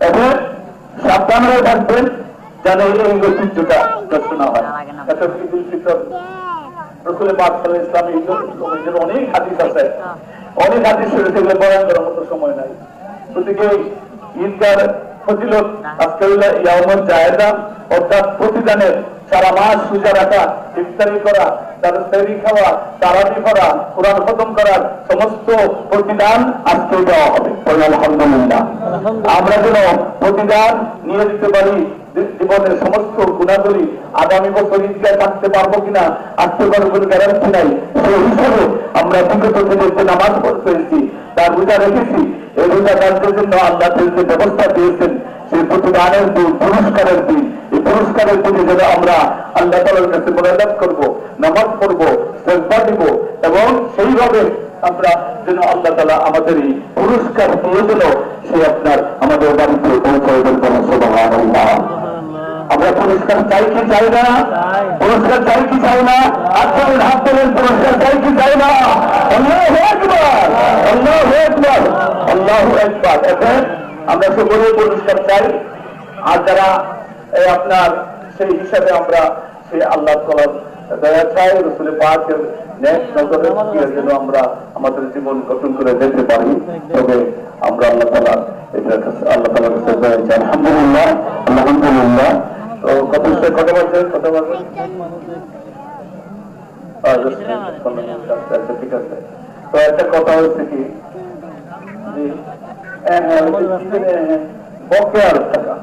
এখন সাবধান হয়ে থাকবেন যেন এই ঐতিহ্যটা নষ্ট না হয়। এটা ঈদুল ফিতর রসুলের পাক সাল্লাল্লাহু আলাইহি ওয়াসাল্লামের অনেক হাদিস আছে, অনেক হাদিস সেগুলো বয়ান করার মতো সময় নাই। গতিকে ঈদগার ফজিলত আজকে ইয়াউমুল জায়েদা, অর্থাৎ প্রতিদানের সারা মাস রোজা রাখা, ইফতারি করা, তাদের সেহরি খাওয়া, তারাবি করা, কোরআন খতম করার সমস্ত প্রতিদান আজকে দেওয়া হবে। আলহামদুলিল্লাহ। আমরা যেন প্রতিদান নিয়ে দিতে পারি, জীবনের সমস্ত গুণাবলী আগামী বছর ঈদগায় থাকতে পারবো কিনা, আসতে পারবো কোনো গ্যারান্টি নাই। সেই হিসাবে আমরা বিগত দিনের যে নামাজ পড়তেছি তার রোজা রেখেছি, এই রোজা কাজের জন্য আল্লাহ যে ব্যবস্থা দিয়েছেন সেই প্রতিদানের দিন, পুরস্কারের দিন, এই পুরস্কারের দিনে যেন আমরা আল্লাহ তাআলার কাছে মোনাজাত করবো, নামাজ পড়বো, সেজদা দিব এবং সেইভাবে আমরা যেন আল্লাহ তাআলা আমাদের এই পুরস্কার দিয়ে দিল সে আপনার আমাদের বাড়িতে পৌঁছে দেবেন। সুবহানাল্লাহ। আমরা পুরস্কার চাই কি চাই না? পুরস্কার চাই কি চাই না? আপনাদের হাত তোলেন, পুরস্কার চাই কি চাই না? আল্লাহু আকবার, আল্লাহু আকবার, আল্লাহু আকবার। এখন আমরা সকলে পুরস্কার চাই, আর যারা আপনার সেই হিসাবে আমরা সেই আল্লাহ তাআলার দয়া চাই, রাসূলের পাকের নেক নজরের যেন আমরা আমাদের জীবন গঠন করে যেতে পারি, তবে আমরা আল্লাহ তাআলা এটার কাছে আল্লাহ তাআলার কাছে দয়া চাই। আলহামদুলিল্লাহ, আলহামদুলিল্লাহ। তো কত বাজে ঠিক আছে। তো একটা কথা হচ্ছে কি, বকেয়ার টাকা